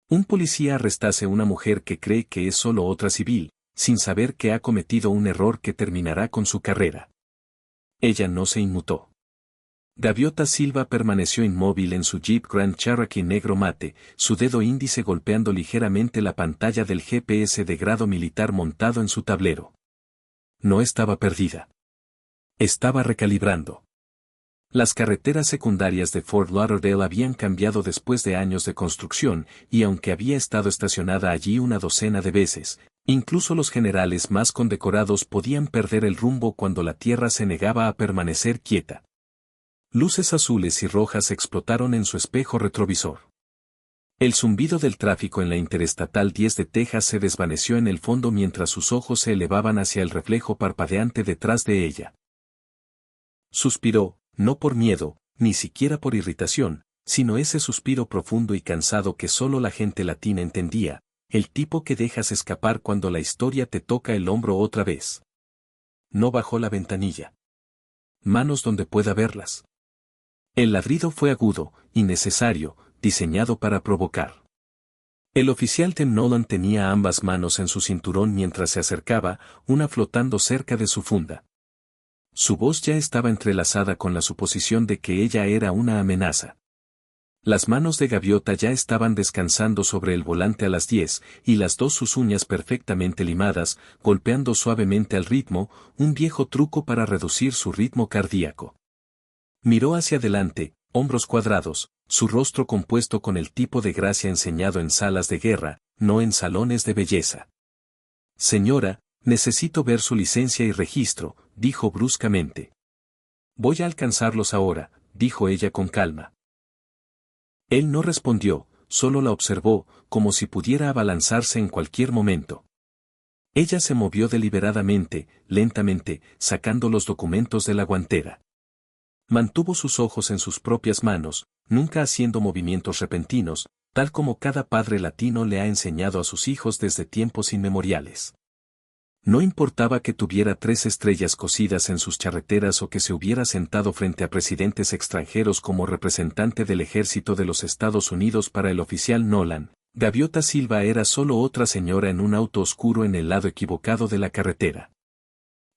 Un policía arrestase a una mujer que cree que es solo otra civil, sin saber que ha cometido un error que terminará con su carrera. Ella no se inmutó. Gaviota Silva permaneció inmóvil en su Jeep Grand Cherokee negro mate, su dedo índice golpeando ligeramente la pantalla del GPS de grado militar montado en su tablero. No estaba perdida. Estaba recalibrando. Las carreteras secundarias de Fort Lauderdale habían cambiado después de años de construcción, y aunque había estado estacionada allí una docena de veces, incluso los generales más condecorados podían perder el rumbo cuando la tierra se negaba a permanecer quieta. Luces azules y rojas explotaron en su espejo retrovisor. El zumbido del tráfico en la Interestatal 10 de Texas se desvaneció en el fondo mientras sus ojos se elevaban hacia el reflejo parpadeante detrás de ella. Suspiró, no por miedo, ni siquiera por irritación, sino ese suspiro profundo y cansado que solo la gente latina entendía, el tipo que dejas escapar cuando la historia te toca el hombro otra vez. No bajó la ventanilla. Manos donde pueda verlas. El ladrido fue agudo, innecesario, diseñado para provocar. El oficial Tim Nolan tenía ambas manos en su cinturón mientras se acercaba, una flotando cerca de su funda. Su voz ya estaba entrelazada con la suposición de que ella era una amenaza. Las manos de Gaviota ya estaban descansando sobre el volante a las 10, y las dos sus uñas perfectamente limadas, golpeando suavemente al ritmo, un viejo truco para reducir su ritmo cardíaco. Miró hacia adelante, hombros cuadrados, su rostro compuesto con el tipo de gracia enseñado en salas de guerra, no en salones de belleza. Señora, necesito ver su licencia y registro, dijo bruscamente. Voy a alcanzarlos ahora, dijo ella con calma. Él no respondió, solo la observó, como si pudiera abalanzarse en cualquier momento. Ella se movió deliberadamente, lentamente, sacando los documentos de la guantera. Mantuvo sus ojos en sus propias manos, nunca haciendo movimientos repentinos, tal como cada padre latino le ha enseñado a sus hijos desde tiempos inmemoriales. No importaba que tuviera 3 estrellas cosidas en sus charreteras o que se hubiera sentado frente a presidentes extranjeros como representante del ejército de los Estados Unidos para el oficial Nolan, Gaviota Silva era solo otra señora en un auto oscuro en el lado equivocado de la carretera.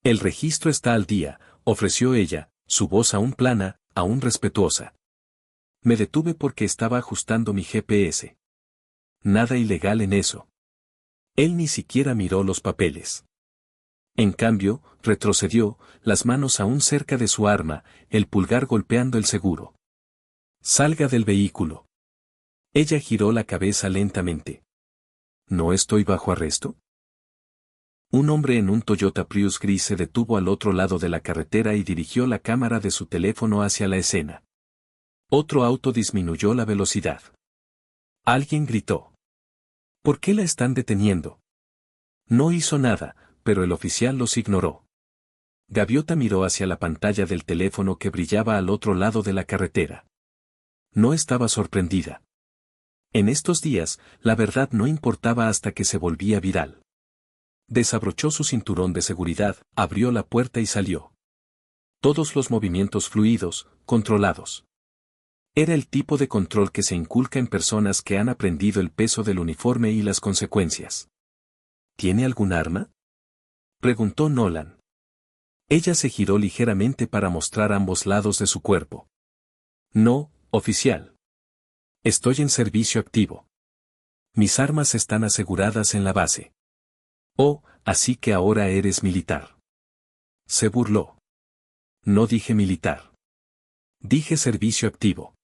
El registro está al día, ofreció ella, su voz aún plana, aún respetuosa. Me detuve porque estaba ajustando mi GPS. Nada ilegal en eso. Él ni siquiera miró los papeles. En cambio, retrocedió, las manos aún cerca de su arma, el pulgar golpeando el seguro. Salga del vehículo. Ella giró la cabeza lentamente. ¿No estoy bajo arresto? Un hombre en un Toyota Prius gris se detuvo al otro lado de la carretera y dirigió la cámara de su teléfono hacia la escena. Otro auto disminuyó la velocidad. Alguien gritó. ¿Por qué la están deteniendo? No hizo nada, pero el oficial los ignoró. Gaviota miró hacia la pantalla del teléfono que brillaba al otro lado de la carretera. No estaba sorprendida. En estos días, la verdad no importaba hasta que se volvía viral. Desabrochó su cinturón de seguridad, abrió la puerta y salió. Todos los movimientos fluidos, controlados. Era el tipo de control que se inculca en personas que han aprendido el peso del uniforme y las consecuencias. ¿Tiene algún arma?, preguntó Nolan. Ella se giró ligeramente para mostrar ambos lados de su cuerpo. No, oficial. Estoy en servicio activo. Mis armas están aseguradas en la base. Oh, así que ahora eres militar. Se burló. No dije militar. Dije servicio activo.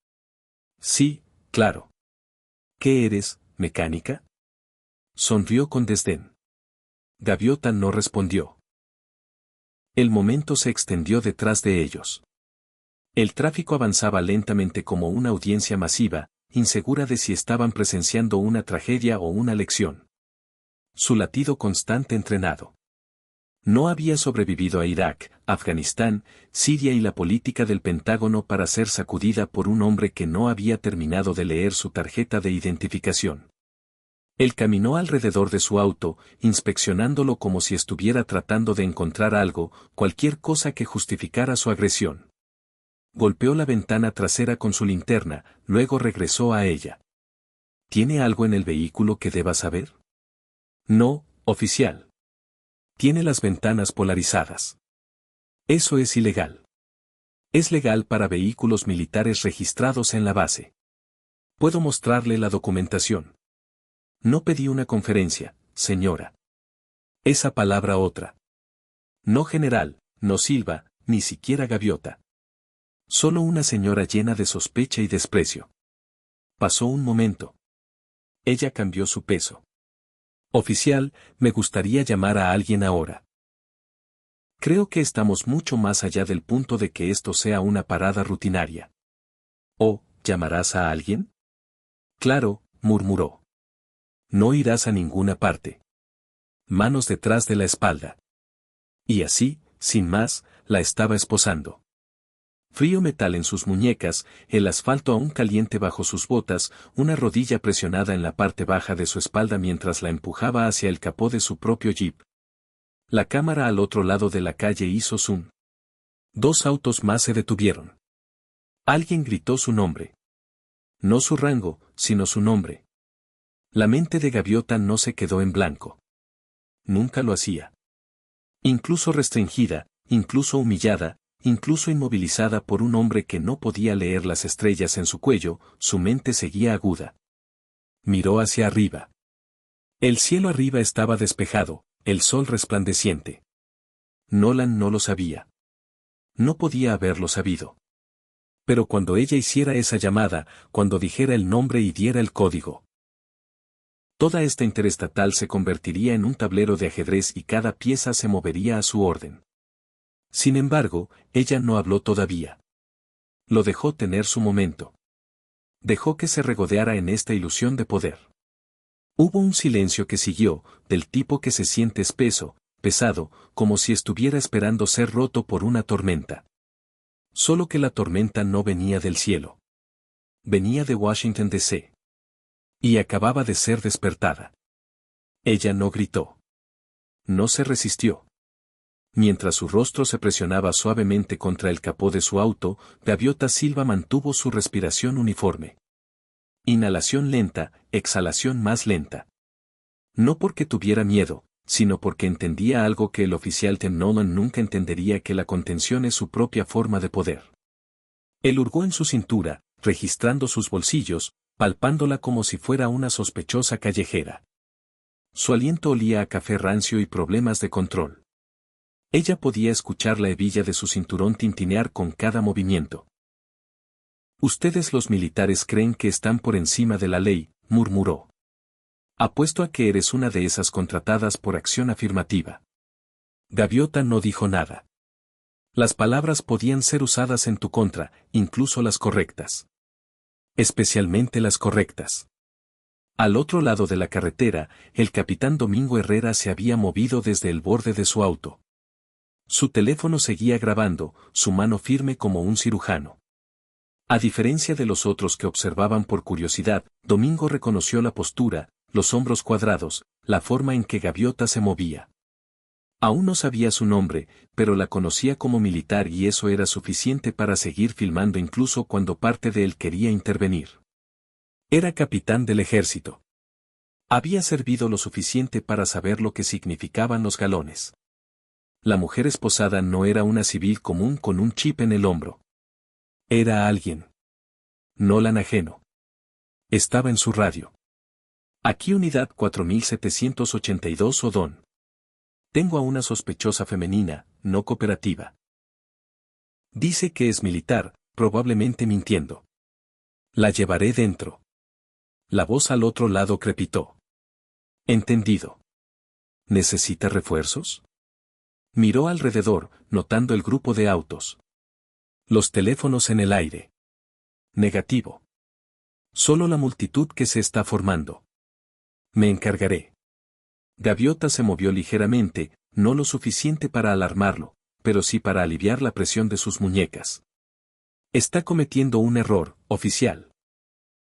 Sí, claro. ¿Qué eres, mecánica? Sonrió con desdén. Gaviota no respondió. El momento se extendió detrás de ellos. El tráfico avanzaba lentamente como una audiencia masiva, insegura de si estaban presenciando una tragedia o una lección. Su latido constante entrenado. No había sobrevivido a Irak, Afganistán, Siria y la política del Pentágono para ser sacudida por un hombre que no había terminado de leer su tarjeta de identificación. Él caminó alrededor de su auto, inspeccionándolo como si estuviera tratando de encontrar algo, cualquier cosa que justificara su agresión. Golpeó la ventana trasera con su linterna, luego regresó a ella. ¿Tiene algo en el vehículo que deba saber? No, oficial. Tiene las ventanas polarizadas. Eso es ilegal. Es legal para vehículos militares registrados en la base. Puedo mostrarle la documentación. No pedí una conferencia, señora. Esa palabra otra. No general, no Silva, ni siquiera gaviota. Solo una señora llena de sospecha y desprecio. Pasó un momento. Ella cambió su peso. Oficial, me gustaría llamar a alguien ahora. Creo que estamos mucho más allá del punto de que esto sea una parada rutinaria. ¿Oh, llamarás a alguien? Claro, murmuró. No irás a ninguna parte. Manos detrás de la espalda. Y así, sin más, la estaba esposando. Frío metal en sus muñecas, el asfalto aún caliente bajo sus botas, una rodilla presionada en la parte baja de su espalda mientras la empujaba hacia el capó de su propio jeep. La cámara al otro lado de la calle hizo zoom. 2 autos más se detuvieron. Alguien gritó su nombre. No su rango, sino su nombre. La mente de Gaviota no se quedó en blanco. Nunca lo hacía. Incluso restringida, incluso humillada, incluso inmovilizada por un hombre que no podía leer las estrellas en su cuello, su mente seguía aguda. Miró hacia arriba. El cielo arriba estaba despejado, el sol resplandeciente. Nolan no lo sabía. No podía haberlo sabido. Pero cuando ella hiciera esa llamada, cuando dijera el nombre y diera el código, toda esta interestatal se convertiría en un tablero de ajedrez y cada pieza se movería a su orden. Sin embargo, ella no habló todavía. Lo dejó tener su momento. Dejó que se regodeara en esta ilusión de poder. Hubo un silencio que siguió, del tipo que se siente espeso, pesado, como si estuviera esperando ser roto por una tormenta. Solo que la tormenta no venía del cielo. Venía de Washington D.C. Y acababa de ser despertada. Ella no gritó. No se resistió. Mientras su rostro se presionaba suavemente contra el capó de su auto, Gaviota Silva mantuvo su respiración uniforme. Inhalación lenta, exhalación más lenta. No porque tuviera miedo, sino porque entendía algo que el oficial Tim Nolan nunca entendería, que la contención es su propia forma de poder. Él hurgó en su cintura, registrando sus bolsillos, palpándola como si fuera una sospechosa callejera. Su aliento olía a café rancio y problemas de control. Ella podía escuchar la hebilla de su cinturón tintinear con cada movimiento. Ustedes los militares creen que están por encima de la ley, murmuró. Apuesto a que eres una de esas contratadas por acción afirmativa. Gaviota no dijo nada. Las palabras podían ser usadas en tu contra, incluso las correctas. Especialmente las correctas. Al otro lado de la carretera, el capitán Domingo Herrera se había movido desde el borde de su auto. Su teléfono seguía grabando, su mano firme como un cirujano. A diferencia de los otros que observaban por curiosidad, Domingo reconoció la postura, los hombros cuadrados, la forma en que Gaviota se movía. Aún no sabía su nombre, pero la conocía como militar y eso era suficiente para seguir filmando incluso cuando parte de él quería intervenir. Era capitán del ejército. Había servido lo suficiente para saber lo que significaban los galones. La mujer esposada no era una civil común con un chip en el hombro. Era alguien. Nolan ajeno. Estaba en su radio. Aquí unidad 4782 Odón. Tengo a una sospechosa femenina, no cooperativa. Dice que es militar, probablemente mintiendo. La llevaré dentro. La voz al otro lado crepitó. Entendido. ¿Necesita refuerzos? Miró alrededor, notando el grupo de autos. Los teléfonos en el aire. Negativo. Solo la multitud que se está formando. Me encargaré. Gaviota se movió ligeramente, no lo suficiente para alarmarlo, pero sí para aliviar la presión de sus muñecas. Está cometiendo un error, oficial.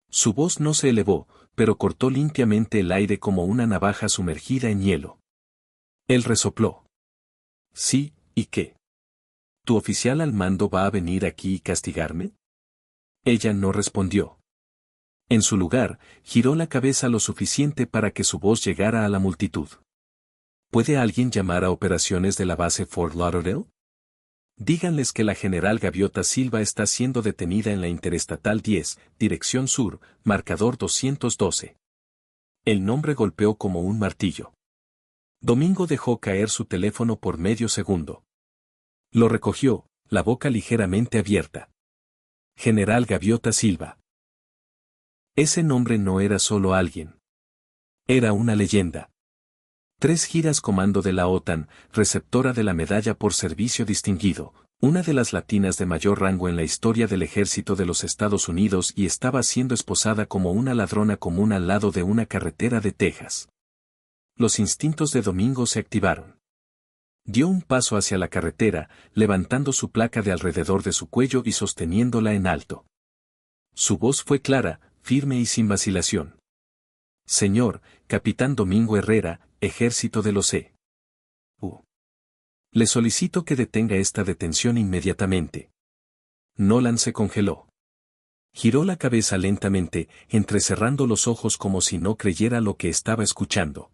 Su voz no se elevó, pero cortó limpiamente el aire como una navaja sumergida en hielo. Él resopló. Sí, ¿y qué? ¿Tu oficial al mando va a venir aquí y castigarme? Ella no respondió. En su lugar, giró la cabeza lo suficiente para que su voz llegara a la multitud. ¿Puede alguien llamar a operaciones de la base Fort Lauderdale? Díganles que la general Gaviota Silva está siendo detenida en la Interestatal 10, dirección sur, marcador 212. El nombre golpeó como un martillo. Domingo dejó caer su teléfono por medio segundo. Lo recogió, la boca ligeramente abierta. General Gaviota Silva. Ese nombre no era solo alguien. Era una leyenda. 3 giras comando de la OTAN, receptora de la medalla por servicio distinguido, una de las latinas de mayor rango en la historia del ejército de los Estados Unidos y estaba siendo esposada como una ladrona común al lado de una carretera de Texas. Los instintos de Domingo se activaron. Dio un paso hacia la carretera, levantando su placa de alrededor de su cuello y sosteniéndola en alto. Su voz fue clara, firme y sin vacilación. Señor, Capitán Domingo Herrera, Ejército de los E.U. Le solicito que detenga esta detención inmediatamente. Nolan se congeló. Giró la cabeza lentamente, entrecerrando los ojos como si no creyera lo que estaba escuchando.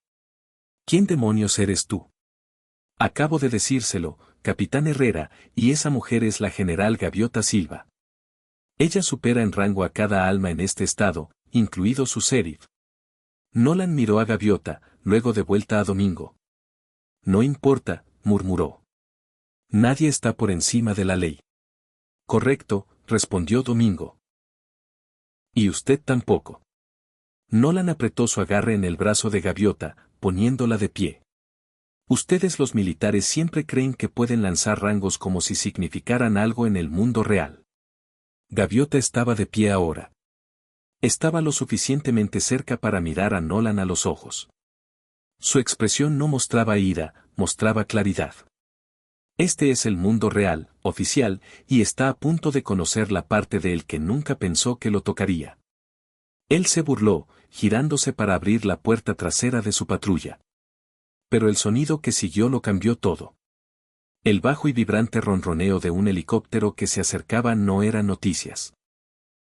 ¿Quién demonios eres tú? Acabo de decírselo, Capitán Herrera, y esa mujer es la general Gaviota Silva. Ella supera en rango a cada alma en este estado, incluido su sheriff. Nolan miró a Gaviota, luego de vuelta a Domingo. No importa, murmuró. Nadie está por encima de la ley. Correcto, respondió Domingo. Y usted tampoco. Nolan apretó su agarre en el brazo de Gaviota, poniéndola de pie. Ustedes los militares siempre creen que pueden lanzar rangos como si significaran algo en el mundo real. Gaviota estaba de pie ahora. Estaba lo suficientemente cerca para mirar a Nolan a los ojos. Su expresión no mostraba ira, mostraba claridad. Este es el mundo real, oficial, y está a punto de conocer la parte de él que nunca pensó que lo tocaría. Él se burló, girándose para abrir la puerta trasera de su patrulla. Pero el sonido que siguió lo cambió todo. El bajo y vibrante ronroneo de un helicóptero que se acercaba no era noticias.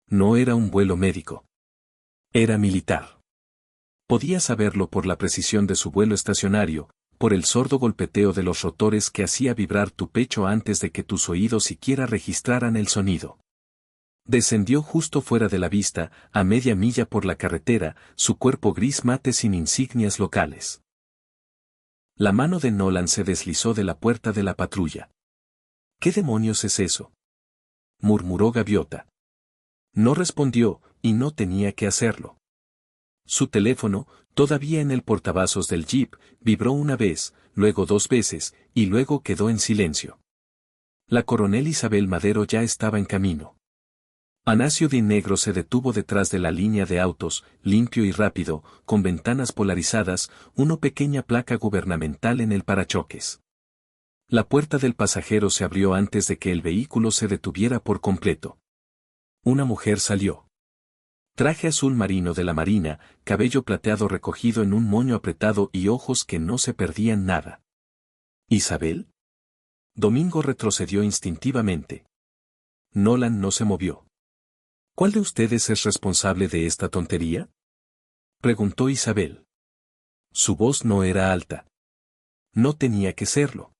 No era un vuelo médico. Era militar. Podía saberlo por la precisión de su vuelo estacionario, por el sordo golpeteo de los rotores que hacía vibrar tu pecho antes de que tus oídos siquiera registraran el sonido. Descendió justo fuera de la vista, a media milla por la carretera, su cuerpo gris mate sin insignias locales. La mano de Nolan se deslizó de la puerta de la patrulla. ¿Qué demonios es eso?, murmuró Gaviota. No respondió, y no tenía que hacerlo. Su teléfono, todavía en el portavasos del jeep, vibró una vez, luego 2 veces, y luego quedó en silencio. La coronel Isabel Madero ya estaba en camino. Anasio Di Negro se detuvo detrás de la línea de autos, limpio y rápido, con ventanas polarizadas, una pequeña placa gubernamental en el parachoques. La puerta del pasajero se abrió antes de que el vehículo se detuviera por completo. Una mujer salió. Traje azul marino de la Marina, cabello plateado recogido en un moño apretado y ojos que no se perdían nada. ¿Isabel? Domingo retrocedió instintivamente. Nolan no se movió. ¿Cuál de ustedes es responsable de esta tontería?, preguntó Isabel. Su voz no era alta. No tenía que serlo.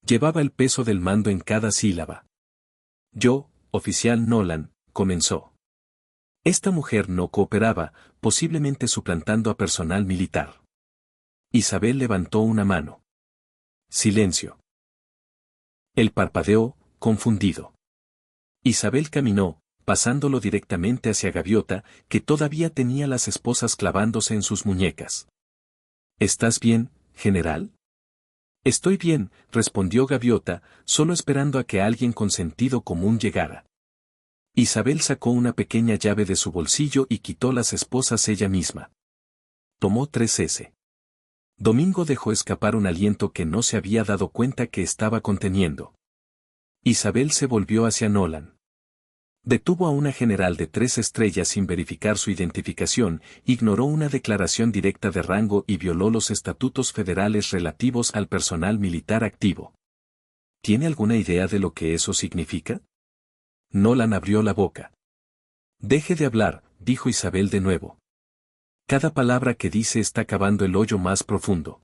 Llevaba el peso del mando en cada sílaba. Yo, oficial Nolan, comenzó. Esta mujer no cooperaba, posiblemente suplantando a personal militar. Isabel levantó una mano. Silencio. Él parpadeó, confundido. Isabel caminó, pasándolo directamente hacia Gaviota, que todavía tenía las esposas clavándose en sus muñecas. ¿Estás bien, general? Estoy bien, respondió Gaviota, solo esperando a que alguien con sentido común llegara. Isabel sacó una pequeña llave de su bolsillo y quitó las esposas ella misma. Tomó 3 Domingo dejó escapar un aliento que no se había dado cuenta que estaba conteniendo. Isabel se volvió hacia Nolan. Detuvo a una general de 3 estrellas sin verificar su identificación, ignoró una declaración directa de rango y violó los estatutos federales relativos al personal militar activo. ¿Tiene alguna idea de lo que eso significa? Nolan abrió la boca. Deje de hablar, dijo Isabel de nuevo. Cada palabra que dice está cavando el hoyo más profundo.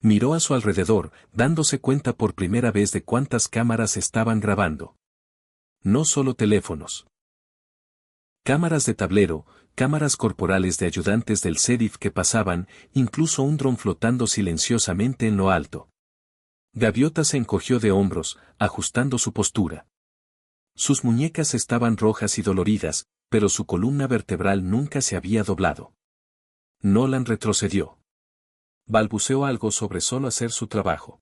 Miró a su alrededor, dándose cuenta por primera vez de cuántas cámaras estaban grabando. No solo teléfonos. Cámaras de tablero, cámaras corporales de ayudantes del sheriff que pasaban, incluso un dron flotando silenciosamente en lo alto. Gaviota se encogió de hombros, ajustando su postura. Sus muñecas estaban rojas y doloridas, pero su columna vertebral nunca se había doblado. Nolan retrocedió. Balbuceó algo sobre solo hacer su trabajo.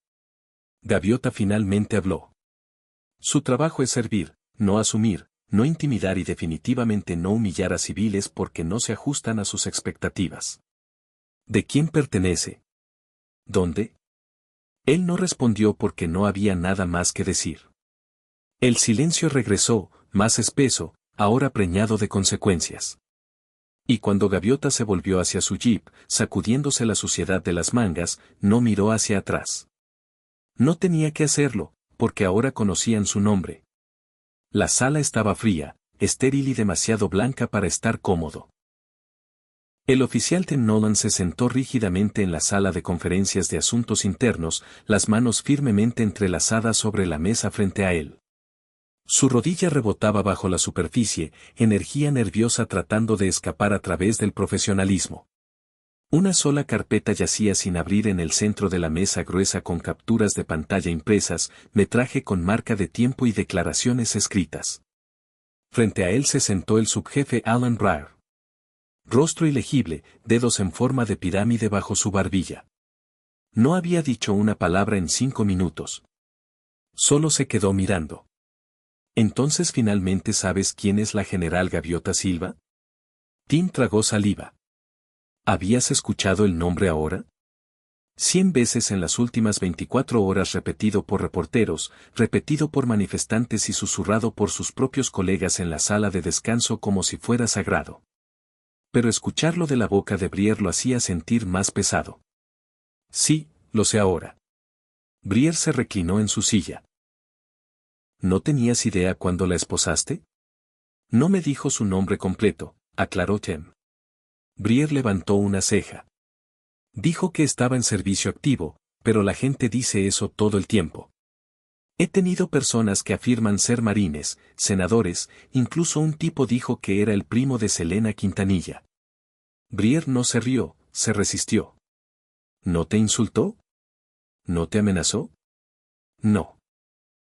Gaviota finalmente habló. Su trabajo es servir, no asumir, no intimidar y definitivamente no humillar a civiles porque no se ajustan a sus expectativas. ¿De quién pertenece? ¿Dónde? Él no respondió porque no había nada más que decir. El silencio regresó, más espeso, ahora preñado de consecuencias. Y cuando Gaviota se volvió hacia su jeep, sacudiéndose la suciedad de las mangas, no miró hacia atrás. No tenía que hacerlo, porque ahora conocían su nombre. La sala estaba fría, estéril y demasiado blanca para estar cómodo. El oficial Tim Nolan se sentó rígidamente en la sala de conferencias de asuntos internos, las manos firmemente entrelazadas sobre la mesa frente a él. Su rodilla rebotaba bajo la superficie, energía nerviosa tratando de escapar a través del profesionalismo. Una sola carpeta yacía sin abrir en el centro de la mesa gruesa con capturas de pantalla impresas, metraje con marca de tiempo y declaraciones escritas. Frente a él se sentó el subjefe Alan Breer. Rostro ilegible, dedos en forma de pirámide bajo su barbilla. No había dicho una palabra en 5 minutos. Solo se quedó mirando. ¿Entonces finalmente sabes quién es la general Gaviota Silva? Tim tragó saliva. ¿Habías escuchado el nombre ahora? 100 veces en las últimas 24 horas repetido por reporteros, repetido por manifestantes y susurrado por sus propios colegas en la sala de descanso como si fuera sagrado. Pero escucharlo de la boca de Breer lo hacía sentir más pesado. Sí, lo sé ahora. Breer se reclinó en su silla. ¿No tenías idea cuando la esposaste? No me dijo su nombre completo, aclaró Tim. Breer levantó una ceja. Dijo que estaba en servicio activo, pero la gente dice eso todo el tiempo. He tenido personas que afirman ser marines, senadores, incluso un tipo dijo que era el primo de Selena Quintanilla. Breer no se rió, se resistió. ¿No te insultó? ¿No te amenazó? No.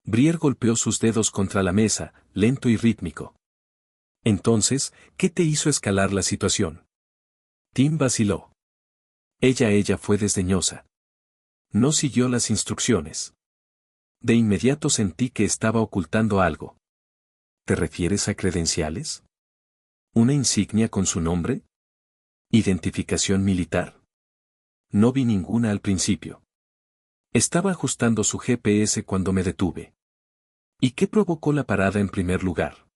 Breer golpeó sus dedos contra la mesa, lento y rítmico. Entonces, ¿qué te hizo escalar la situación? Tim vaciló. Ella fue desdeñosa. No siguió las instrucciones. De inmediato sentí que estaba ocultando algo. ¿Te refieres a credenciales? ¿Una insignia con su nombre? ¿Identificación militar? No vi ninguna al principio. Estaba ajustando su GPS cuando me detuve. ¿Y qué provocó la parada en primer lugar?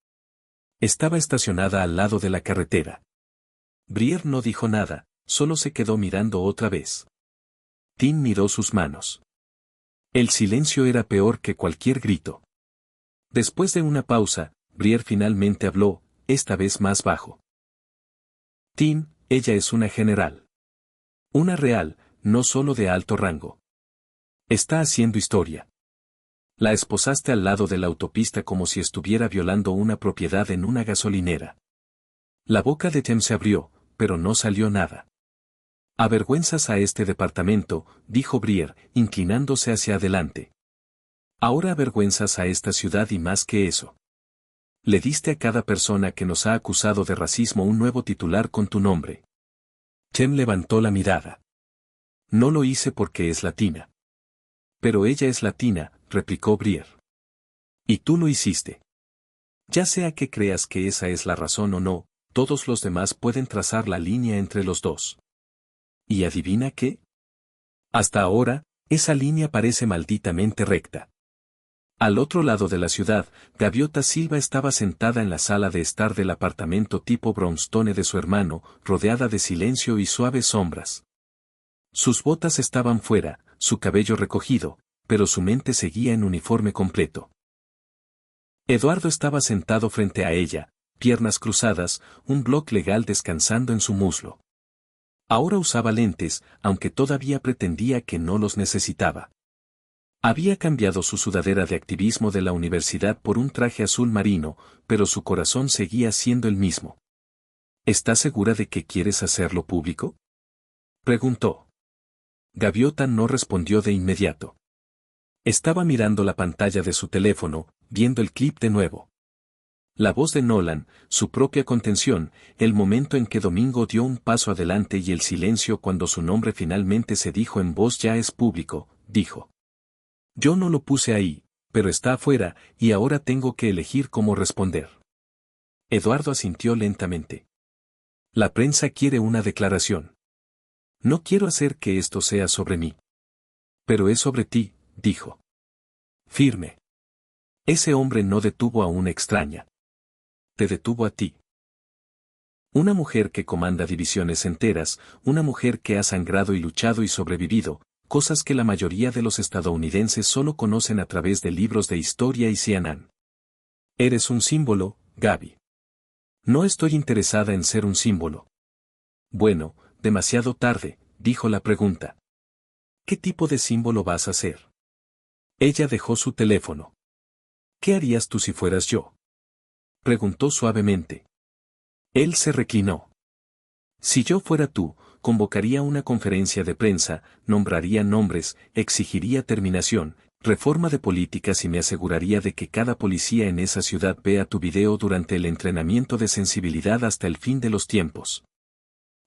Estaba estacionada al lado de la carretera. Breer no dijo nada, solo se quedó mirando otra vez. Tim miró sus manos. El silencio era peor que cualquier grito. Después de una pausa, Breer finalmente habló, esta vez más bajo. Tim, ella es una general. Una real, no solo de alto rango. Está haciendo historia. La esposaste al lado de la autopista como si estuviera violando una propiedad en una gasolinera. La boca de Tim se abrió, pero no salió nada. Avergüenzas a este departamento, dijo Breer, inclinándose hacia adelante. Ahora avergüenzas a esta ciudad y más que eso. Le diste a cada persona que nos ha acusado de racismo un nuevo titular con tu nombre. Tim levantó la mirada. No lo hice porque es latina. Pero ella es latina, replicó Breer. Y tú lo hiciste. Ya sea que creas que esa es la razón o no, todos los demás pueden trazar la línea entre los dos. ¿Y adivina qué? Hasta ahora, esa línea parece malditamente recta. Al otro lado de la ciudad, Gaviota Silva estaba sentada en la sala de estar del apartamento tipo brownstone de su hermano, rodeada de silencio y suaves sombras. Sus botas estaban fuera, su cabello recogido, pero su mente seguía en uniforme completo. Eduardo estaba sentado frente a ella, piernas cruzadas, un bloc legal descansando en su muslo. Ahora usaba lentes, aunque todavía pretendía que no los necesitaba. Había cambiado su sudadera de activismo de la universidad por un traje azul marino, pero su corazón seguía siendo el mismo. ¿Estás segura de que quieres hacerlo público?, preguntó. Gaviota no respondió de inmediato. Estaba mirando la pantalla de su teléfono, viendo el clip de nuevo. La voz de Nolan, su propia contención, el momento en que Domingo dio un paso adelante y el silencio cuando su nombre finalmente se dijo en voz ya es público, dijo. Yo no lo puse ahí, pero está afuera, y ahora tengo que elegir cómo responder. Eduardo asintió lentamente. La prensa quiere una declaración. No quiero hacer que esto sea sobre mí. Pero es sobre ti, dijo. Firme. Ese hombre no detuvo a una extraña. Te detuvo a ti. Una mujer que comanda divisiones enteras, una mujer que ha sangrado y luchado y sobrevivido, cosas que la mayoría de los estadounidenses solo conocen a través de libros de historia y CNN. Eres un símbolo, Gaby. No estoy interesada en ser un símbolo. Bueno, demasiado tarde, dijo la pregunta. ¿Qué tipo de símbolo vas a ser? Ella dejó su teléfono. ¿Qué harías tú si fueras yo?, preguntó suavemente. Él se reclinó. Si yo fuera tú, convocaría una conferencia de prensa, nombraría nombres, exigiría terminación, reforma de políticas y me aseguraría de que cada policía en esa ciudad vea tu video durante el entrenamiento de sensibilidad hasta el fin de los tiempos.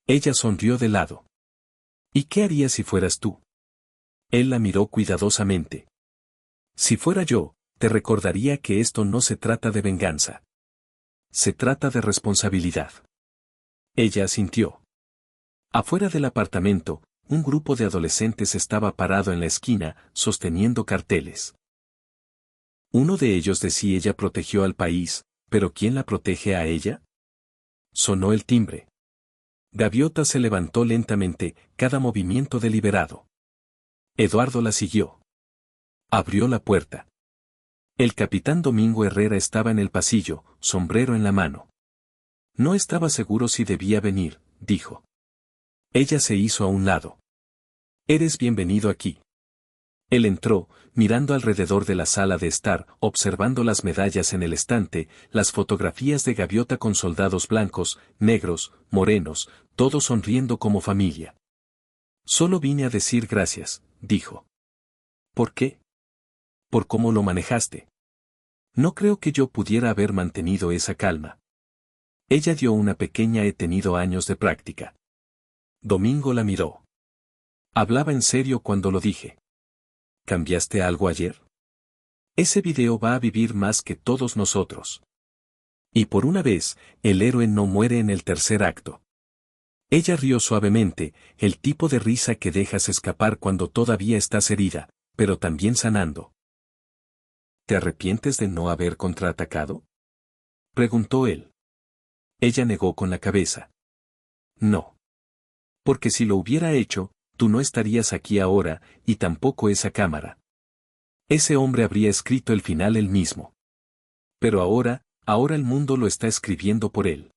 Ella sonrió de lado. ¿Y qué harías si fueras tú? Él la miró cuidadosamente. Si fuera yo, te recordaría que esto no se trata de venganza. Se trata de responsabilidad. Ella asintió. Afuera del apartamento, un grupo de adolescentes estaba parado en la esquina, sosteniendo carteles. Uno de ellos decía ella protegió al país, pero ¿quién la protege a ella? Sonó el timbre. Gaviota se levantó lentamente, cada movimiento deliberado. Eduardo la siguió. Abrió la puerta. El capitán Domingo Herrera estaba en el pasillo, sombrero en la mano. No estaba seguro si debía venir, dijo. Ella se hizo a un lado. Eres bienvenido aquí. Él entró, mirando alrededor de la sala de estar, observando las medallas en el estante, las fotografías de Gaviota con soldados blancos, negros, morenos, todos sonriendo como familia. Solo vine a decir gracias, dijo. ¿Por qué? Por cómo lo manejaste. No creo que yo pudiera haber mantenido esa calma. Ella dio una pequeña he tenido años de práctica. Domingo la miró. Hablaba en serio cuando lo dije. ¿Cambiaste algo ayer? Ese video va a vivir más que todos nosotros. Y por una vez, el héroe no muere en el tercer acto. Ella rió suavemente, el tipo de risa que dejas escapar cuando todavía estás herida, pero también sanando. ¿Te arrepientes de no haber contraatacado?, preguntó él. Ella negó con la cabeza. No. Porque si lo hubiera hecho, tú no estarías aquí ahora, y tampoco esa cámara. Ese hombre habría escrito el final él mismo. Pero ahora el mundo lo está escribiendo por él.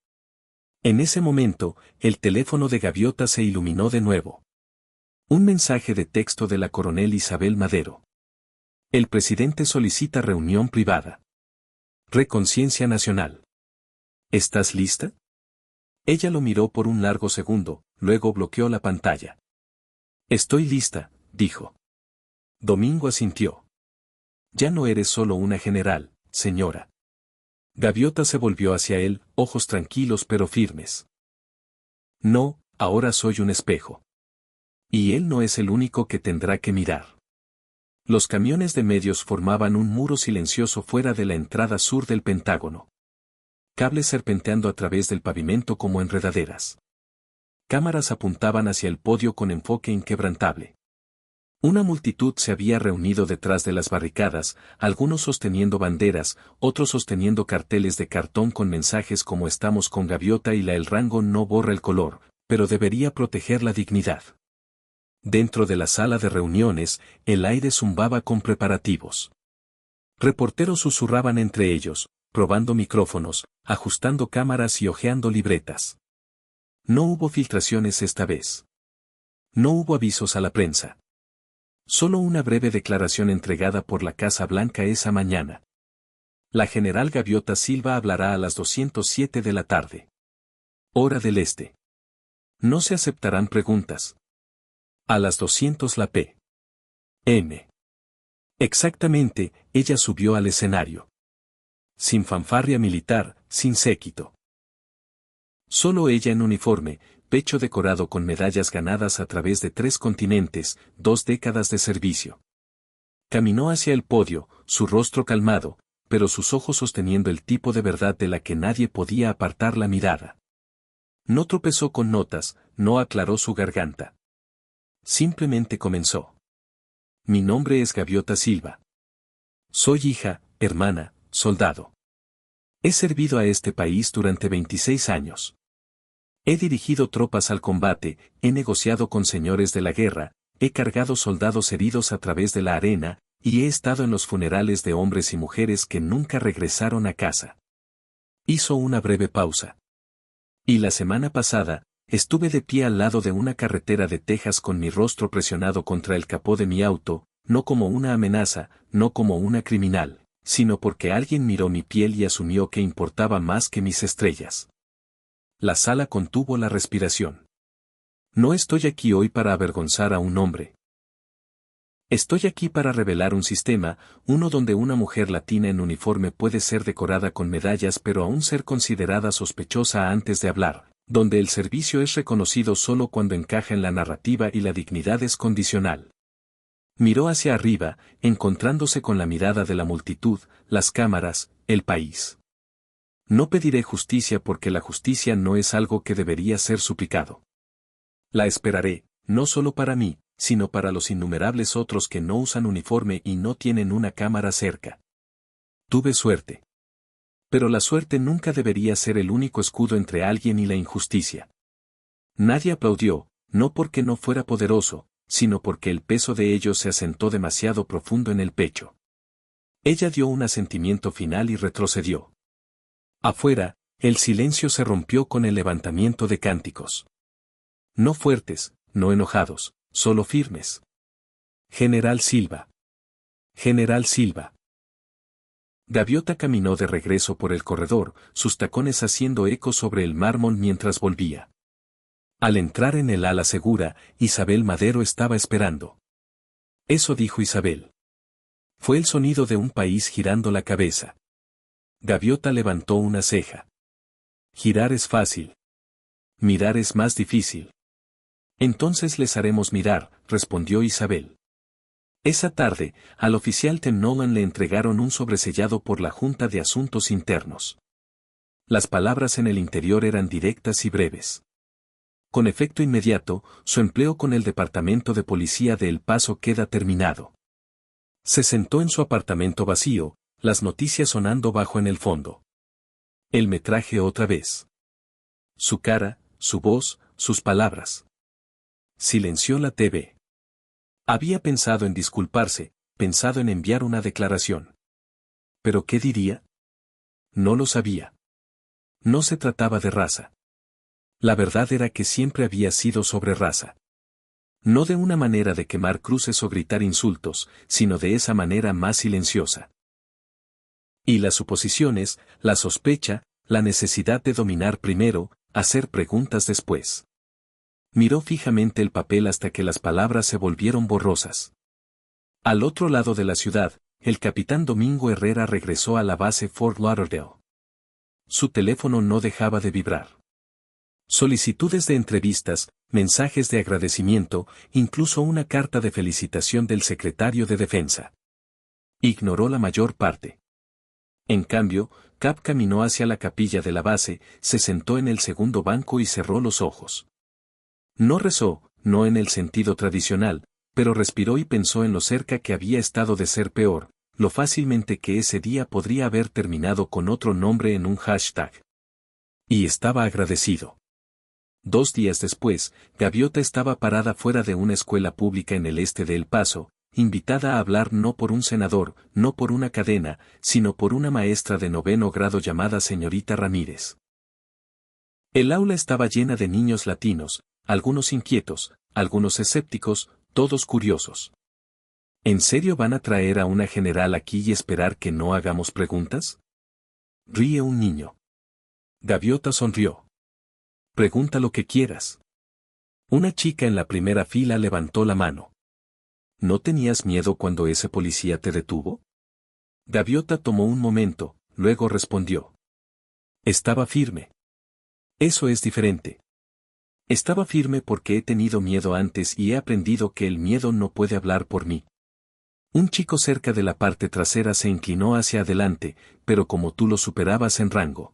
En ese momento, el teléfono de Gaviota se iluminó de nuevo. Un mensaje de texto de la coronel Isabel Madero. El presidente solicita reunión privada. Reconciencia Nacional. ¿Estás lista? Ella lo miró por un largo segundo, luego bloqueó la pantalla. Estoy lista, dijo. Domingo asintió. Ya no eres solo una general, señora. Gaviota se volvió hacia él, ojos tranquilos pero firmes. No, ahora soy un espejo. Y él no es el único que tendrá que mirar. Los camiones de medios formaban un muro silencioso fuera de la entrada sur del Pentágono. Cables serpenteando a través del pavimento como enredaderas. Cámaras apuntaban hacia el podio con enfoque inquebrantable. Una multitud se había reunido detrás de las barricadas, algunos sosteniendo banderas, otros sosteniendo carteles de cartón con mensajes como estamos con Gaviota y el rango no borra el color, pero debería proteger la dignidad. Dentro de la sala de reuniones, el aire zumbaba con preparativos. Reporteros susurraban entre ellos, probando micrófonos, ajustando cámaras y hojeando libretas. No hubo filtraciones esta vez. No hubo avisos a la prensa. Solo una breve declaración entregada por la Casa Blanca esa mañana. La general Gaviota Silva hablará a las 2:07 de la tarde. Hora del Este. No se aceptarán preguntas. A las 200 la p.m. Exactamente, ella subió al escenario. Sin fanfarria militar, sin séquito. Solo ella en uniforme, pecho decorado con medallas ganadas a través de 3 continentes, 2 décadas de servicio. Caminó hacia el podio, su rostro calmado, pero sus ojos sosteniendo el tipo de verdad de la que nadie podía apartar la mirada. No tropezó con notas, no aclaró su garganta. Simplemente comenzó. Mi nombre es Gaviota Silva. Soy hija, hermana, soldado. He servido a este país durante 26 años. He dirigido tropas al combate, he negociado con señores de la guerra, he cargado soldados heridos a través de la arena, y he estado en los funerales de hombres y mujeres que nunca regresaron a casa. Hizo una breve pausa. Y la semana pasada, estuve de pie al lado de una carretera de Texas con mi rostro presionado contra el capó de mi auto, no como una amenaza, no como una criminal, sino porque alguien miró mi piel y asumió que importaba más que mis estrellas. La sala contuvo la respiración. No estoy aquí hoy para avergonzar a un hombre. Estoy aquí para revelar un sistema, uno donde una mujer latina en uniforme puede ser decorada con medallas pero aún ser considerada sospechosa antes de hablar, donde el servicio es reconocido solo cuando encaja en la narrativa y la dignidad es condicional. Miró hacia arriba, encontrándose con la mirada de la multitud, las cámaras, el país. No pediré justicia porque la justicia no es algo que debería ser suplicado. La esperaré, no solo para mí, sino para los innumerables otros que no usan uniforme y no tienen una cámara cerca. Tuve suerte. Pero la suerte nunca debería ser el único escudo entre alguien y la injusticia. Nadie aplaudió, no porque no fuera poderoso, sino porque el peso de ellos se asentó demasiado profundo en el pecho. Ella dio un asentimiento final y retrocedió. Afuera, el silencio se rompió con el levantamiento de cánticos. No fuertes, no enojados, solo firmes. General Silva. General Silva. Gaviota caminó de regreso por el corredor, sus tacones haciendo eco sobre el mármol mientras volvía. Al entrar en el ala segura, Isabel Madero estaba esperando. Eso dijo Isabel. Fue el sonido de un país girando la cabeza. Gaviota levantó una ceja. Girar es fácil. Mirar es más difícil. Entonces les haremos mirar, respondió Isabel. Esa tarde, al oficial Tim Nolan le entregaron un sobresellado por la Junta de Asuntos Internos. Las palabras en el interior eran directas y breves. Con efecto inmediato, su empleo con el Departamento de Policía de El Paso queda terminado. Se sentó en su apartamento vacío, las noticias sonando bajo en el fondo. El metraje otra vez. Su cara, su voz, sus palabras. Silenció la TV. Había pensado en disculparse, pensado en enviar una declaración. ¿Pero qué diría? No lo sabía. No se trataba de raza. La verdad era que siempre había sido sobre raza. No de una manera de quemar cruces o gritar insultos, sino de esa manera más silenciosa. Y las suposiciones, la sospecha, la necesidad de dominar primero, hacer preguntas después. Miró fijamente el papel hasta que las palabras se volvieron borrosas. Al otro lado de la ciudad, el capitán Domingo Herrera regresó a la base Fort Lauderdale. Su teléfono no dejaba de vibrar. Solicitudes de entrevistas, mensajes de agradecimiento, incluso una carta de felicitación del secretario de Defensa. Ignoró la mayor parte. En cambio, Cap caminó hacia la capilla de la base, se sentó en el segundo banco y cerró los ojos. No rezó, no en el sentido tradicional, pero respiró y pensó en lo cerca que había estado de ser peor, lo fácilmente que ese día podría haber terminado con otro nombre en un hashtag. Y estaba agradecido. 2 días después, Gaviota estaba parada fuera de una escuela pública en el este de El Paso, invitada a hablar no por un senador, no por una cadena, sino por una maestra de 9º grado llamada señorita Ramírez. El aula estaba llena de niños latinos, algunos inquietos, algunos escépticos, todos curiosos. ¿En serio van a traer a una general aquí y esperar que no hagamos preguntas? Ríe un niño. Gaviota sonrió. Pregunta lo que quieras. Una chica en la primera fila levantó la mano. ¿No tenías miedo cuando ese policía te detuvo? Gaviota tomó un momento, luego respondió. Estaba firme. Eso es diferente. Estaba firme porque he tenido miedo antes y he aprendido que el miedo no puede hablar por mí. Un chico cerca de la parte trasera se inclinó hacia adelante, pero como tú lo superabas en rango.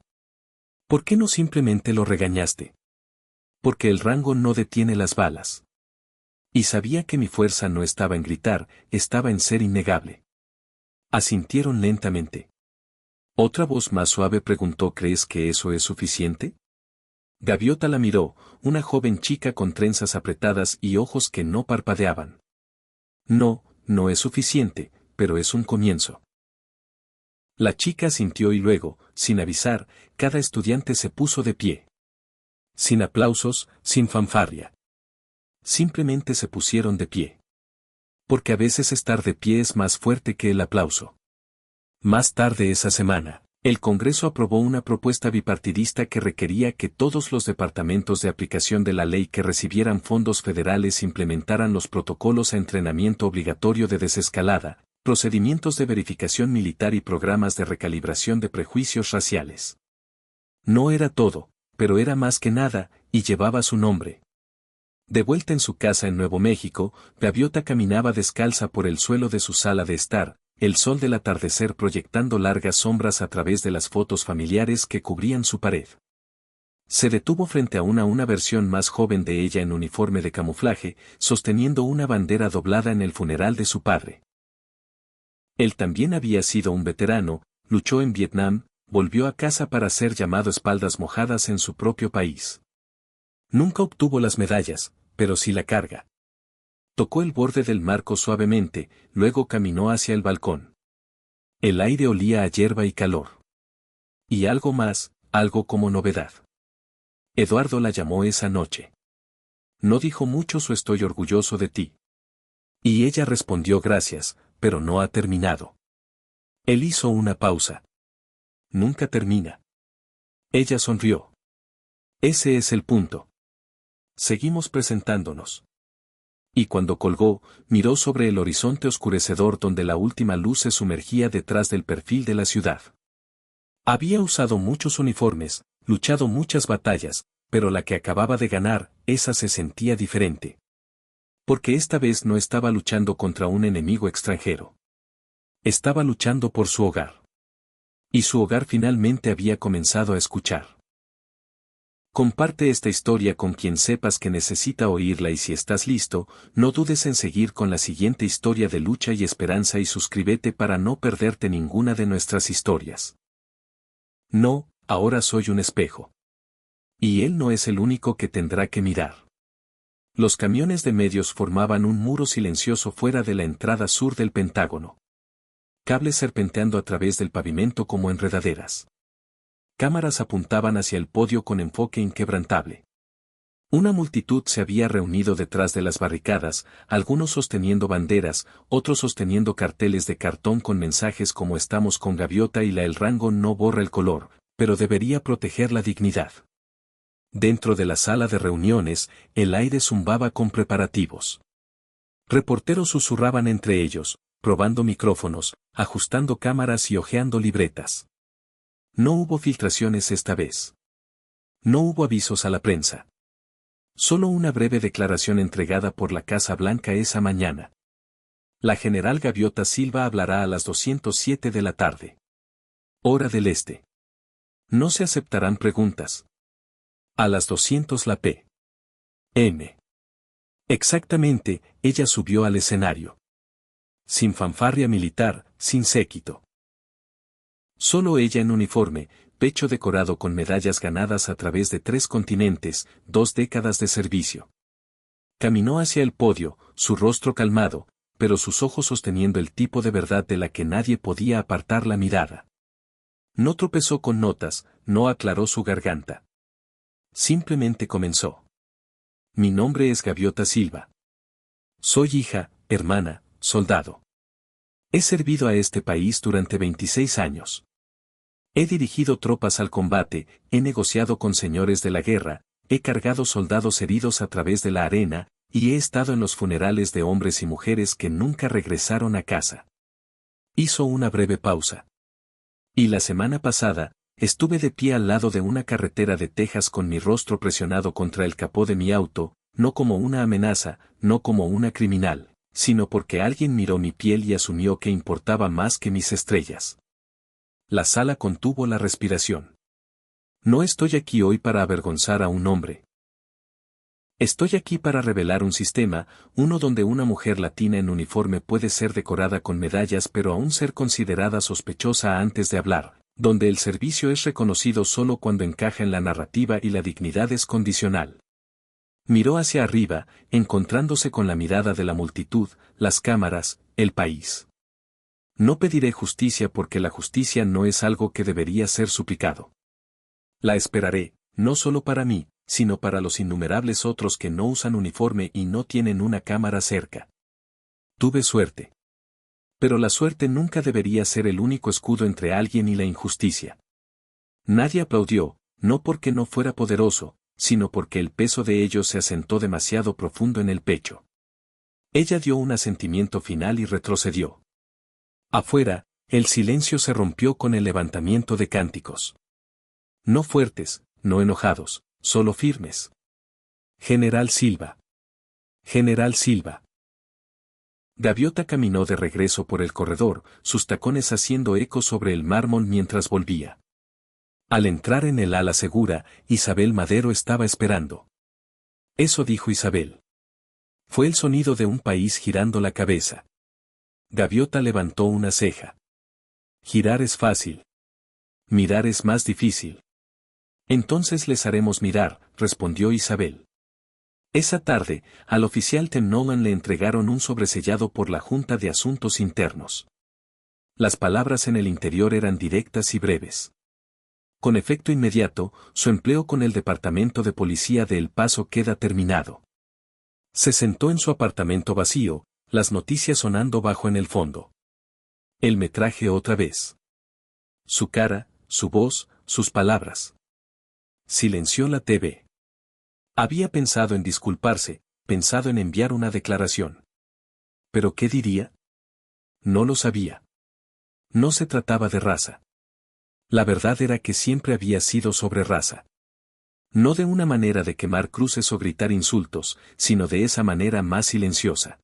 ¿Por qué no simplemente lo regañaste? Porque el rango no detiene las balas. Y sabía que mi fuerza no estaba en gritar, estaba en ser innegable. Asintieron lentamente. Otra voz más suave preguntó: ¿crees que eso es suficiente? Gaviota la miró, una joven chica con trenzas apretadas y ojos que no parpadeaban. No, no es suficiente, pero es un comienzo. La chica asintió y luego, sin avisar, cada estudiante se puso de pie. Sin aplausos, sin fanfarria. Simplemente se pusieron de pie. Porque a veces estar de pie es más fuerte que el aplauso. Más tarde esa semana, el Congreso aprobó una propuesta bipartidista que requería que todos los departamentos de aplicación de la ley que recibieran fondos federales implementaran los protocolos a entrenamiento obligatorio de desescalada, procedimientos de verificación militar y programas de recalibración de prejuicios raciales. No era todo, pero era más que nada, y llevaba su nombre. De vuelta en su casa en Nuevo México, Gaviota caminaba descalza por el suelo de su sala de estar, el sol del atardecer proyectando largas sombras a través de las fotos familiares que cubrían su pared. Se detuvo frente a una versión más joven de ella en uniforme de camuflaje, sosteniendo una bandera doblada en el funeral de su padre. Él también había sido un veterano, luchó en Vietnam, volvió a casa para ser llamado espaldas mojadas en su propio país. Nunca obtuvo las medallas, pero sí la carga. Tocó el borde del marco suavemente, luego caminó hacia el balcón. El aire olía a hierba y calor. Y algo más, algo como novedad. Eduardo la llamó esa noche. No dijo mucho su "estoy orgulloso de ti". Y ella respondió gracias, pero no ha terminado. Él hizo una pausa. Nunca termina. Ella sonrió. Ese es el punto. Seguimos presentándonos. Y cuando colgó, miró sobre el horizonte oscurecedor donde la última luz se sumergía detrás del perfil de la ciudad. Había usado muchos uniformes, luchado muchas batallas, pero la que acababa de ganar, esa se sentía diferente. Porque esta vez no estaba luchando contra un enemigo extranjero. Estaba luchando por su hogar. Y su hogar finalmente había comenzado a escuchar. Comparte esta historia con quien sepas que necesita oírla y si estás listo, no dudes en seguir con la siguiente historia de lucha y esperanza y suscríbete para no perderte ninguna de nuestras historias. No, ahora soy un espejo. Y él no es el único que tendrá que mirar. Los camiones de medios formaban un muro silencioso fuera de la entrada sur del Pentágono. Cables serpenteando a través del pavimento como enredaderas. Cámaras apuntaban hacia el podio con enfoque inquebrantable. Una multitud se había reunido detrás de las barricadas, algunos sosteniendo banderas, otros sosteniendo carteles de cartón con mensajes como "estamos con Gaviota" y "el rango no borra el color, pero debería proteger la dignidad". Dentro de la sala de reuniones, el aire zumbaba con preparativos. Reporteros susurraban entre ellos, probando micrófonos, ajustando cámaras y hojeando libretas. No hubo filtraciones esta vez. No hubo avisos a la prensa. Solo una breve declaración entregada por la Casa Blanca esa mañana. La general Gaviota Silva hablará a las 2:07 de la tarde. Hora del Este. No se aceptarán preguntas. A las 200 la p.m. Exactamente, ella subió al escenario. Sin fanfarria militar, sin séquito. Solo ella en uniforme, pecho decorado con medallas ganadas a través de 3 continentes, 2 décadas de servicio. Caminó hacia el podio, su rostro calmado, pero sus ojos sosteniendo el tipo de verdad de la que nadie podía apartar la mirada. No tropezó con notas, no aclaró su garganta. Simplemente comenzó. Mi nombre es Gaviota Silva. Soy hija, hermana, soldado. He servido a este país durante 26 años. He dirigido tropas al combate, he negociado con señores de la guerra, he cargado soldados heridos a través de la arena, y he estado en los funerales de hombres y mujeres que nunca regresaron a casa. Hizo una breve pausa. Y la semana pasada, estuve de pie al lado de una carretera de Texas con mi rostro presionado contra el capó de mi auto, no como una amenaza, no como una criminal, sino porque alguien miró mi piel y asumió que importaba más que mis estrellas. La sala contuvo la respiración. No estoy aquí hoy para avergonzar a un hombre. Estoy aquí para revelar un sistema, uno donde una mujer latina en uniforme puede ser decorada con medallas pero aún ser considerada sospechosa antes de hablar, donde el servicio es reconocido solo cuando encaja en la narrativa y la dignidad es condicional. Miró hacia arriba, encontrándose con la mirada de la multitud, las cámaras, el país. No pediré justicia porque la justicia no es algo que debería ser suplicado. La esperaré, no solo para mí, sino para los innumerables otros que no usan uniforme y no tienen una cámara cerca. Tuve suerte. Pero la suerte nunca debería ser el único escudo entre alguien y la injusticia. Nadie aplaudió, no porque no fuera poderoso, sino porque el peso de ellos se asentó demasiado profundo en el pecho. Ella dio un asentimiento final y retrocedió. Afuera, el silencio se rompió con el levantamiento de cánticos. No fuertes, no enojados, solo firmes. General Silva. General Silva. Gaviota caminó de regreso por el corredor, sus tacones haciendo eco sobre el mármol mientras volvía. Al entrar en el ala segura, Isabel Madero estaba esperando. Eso dijo Isabel. Fue el sonido de un país girando la cabeza. Gaviota levantó una ceja. Girar es fácil. Mirar es más difícil. Entonces les haremos mirar, respondió Isabel. Esa tarde, al oficial Tim Nolan le entregaron un sobresellado por la Junta de Asuntos Internos. Las palabras en el interior eran directas y breves. Con efecto inmediato, su empleo con el Departamento de Policía de El Paso queda terminado. Se sentó en su apartamento vacío, las noticias sonando bajo en el fondo. El metraje otra vez. Su cara, su voz, sus palabras. Silenció la TV. Había pensado en disculparse, pensado en enviar una declaración. ¿Pero qué diría? No lo sabía. No se trataba de raza. La verdad era que siempre había sido sobre raza. No de una manera de quemar cruces o gritar insultos, sino de esa manera más silenciosa.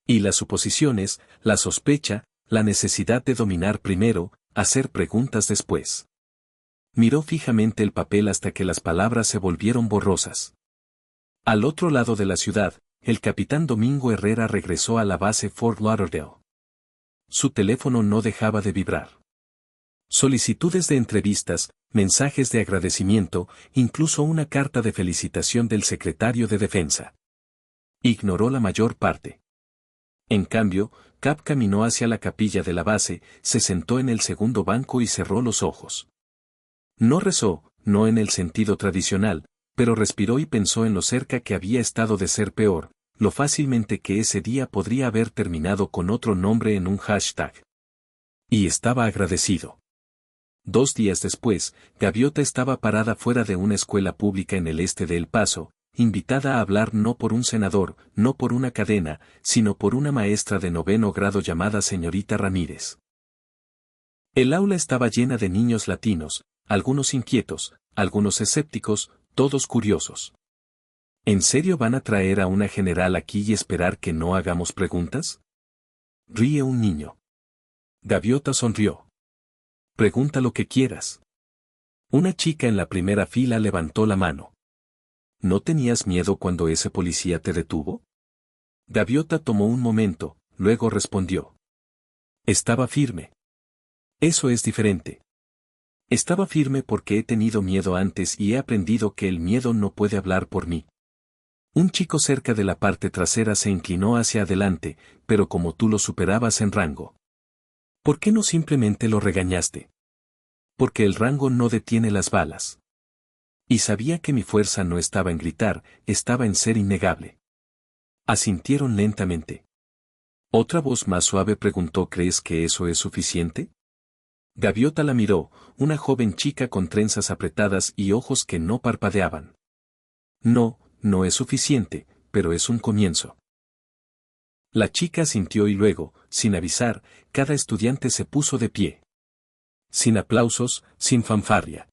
Y las suposiciones, la sospecha, la necesidad de dominar primero, hacer preguntas después. Miró fijamente el papel hasta que las palabras se volvieron borrosas. Al otro lado de la ciudad, el capitán Domingo Herrera regresó a la base Fort Lauderdale. Su teléfono no dejaba de vibrar. Solicitudes de entrevistas, mensajes de agradecimiento, incluso una carta de felicitación del secretario de Defensa. Ignoró la mayor parte. En cambio, Cap caminó hacia la capilla de la base, se sentó en el segundo banco y cerró los ojos. No rezó, no en el sentido tradicional, pero respiró y pensó en lo cerca que había estado de ser peor, lo fácilmente que ese día podría haber terminado con otro nombre en un hashtag. Y estaba agradecido. 2 días después, Gaviota estaba parada fuera de una escuela pública en el este de El Paso, invitada a hablar no por un senador, no por una cadena, sino por una maestra de 9º grado llamada señorita Ramírez. El aula estaba llena de niños latinos, algunos inquietos, algunos escépticos, todos curiosos. ¿En serio van a traer a una general aquí y esperar que no hagamos preguntas? Ríe un niño. Gaviota sonrió. Pregunta lo que quieras. Una chica en la primera fila levantó la mano. ¿No tenías miedo cuando ese policía te detuvo? Gaviota tomó un momento, luego respondió. Estaba firme. Eso es diferente. Estaba firme porque he tenido miedo antes y he aprendido que el miedo no puede hablar por mí. Un chico cerca de la parte trasera se inclinó hacia adelante, pero como tú lo superabas en rango. ¿Por qué no simplemente lo regañaste? Porque el rango no detiene las balas. Y sabía que mi fuerza no estaba en gritar, estaba en ser innegable. Asintieron lentamente. Otra voz más suave preguntó: ¿crees que eso es suficiente? Gaviota la miró, una joven chica con trenzas apretadas y ojos que no parpadeaban. No, no es suficiente, pero es un comienzo. La chica asintió y luego, sin avisar, cada estudiante se puso de pie. Sin aplausos, sin fanfarria.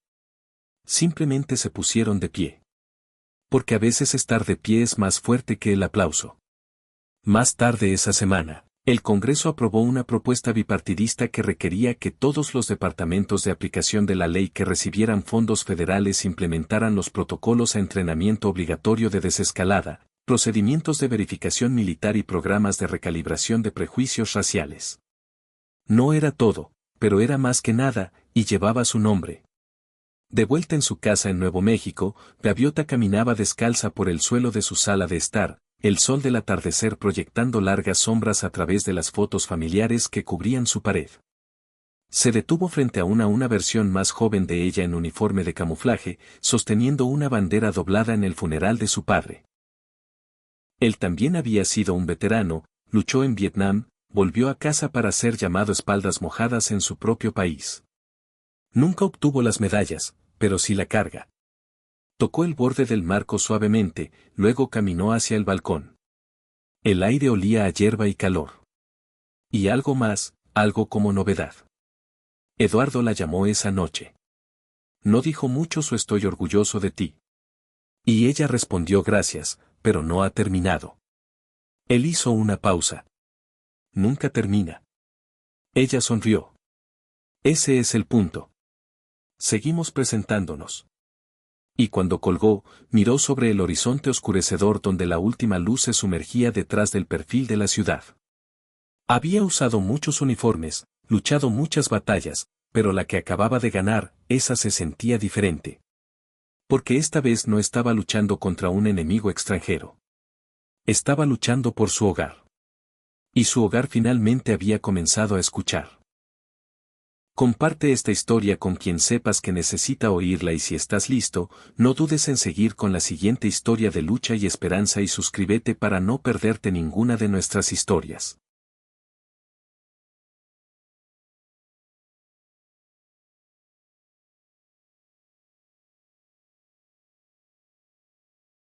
Simplemente se pusieron de pie. Porque a veces estar de pie es más fuerte que el aplauso. Más tarde esa semana, el Congreso aprobó una propuesta bipartidista que requería que todos los departamentos de aplicación de la ley que recibieran fondos federales implementaran los protocolos a entrenamiento obligatorio de desescalada, procedimientos de verificación militar y programas de recalibración de prejuicios raciales. No era todo, pero era más que nada, y llevaba su nombre. De vuelta en su casa en Nuevo México, Gaviota caminaba descalza por el suelo de su sala de estar, el sol del atardecer proyectando largas sombras a través de las fotos familiares que cubrían su pared. Se detuvo frente a una versión más joven de ella en uniforme de camuflaje, sosteniendo una bandera doblada en el funeral de su padre. Él también había sido un veterano, luchó en Vietnam, volvió a casa para ser llamado espaldas mojadas en su propio país. Nunca obtuvo las medallas, pero sí la carga. Tocó el borde del marco suavemente, luego caminó hacia el balcón. El aire olía a hierba y calor. Y algo más, algo como novedad. Eduardo la llamó esa noche. No dijo mucho su "estoy orgulloso de ti". Y ella respondió gracias, pero no ha terminado. Él hizo una pausa. Nunca termina. Ella sonrió. Ese es el punto. Seguimos presentándonos. Y cuando colgó, miró sobre el horizonte oscurecedor donde la última luz se sumergía detrás del perfil de la ciudad. Había usado muchos uniformes, luchado muchas batallas, pero la que acababa de ganar, esa se sentía diferente. Porque esta vez no estaba luchando contra un enemigo extranjero. Estaba luchando por su hogar. Y su hogar finalmente había comenzado a escuchar. Comparte esta historia con quien sepas que necesita oírla y si estás listo, no dudes en seguir con la siguiente historia de lucha y esperanza y suscríbete para no perderte ninguna de nuestras historias.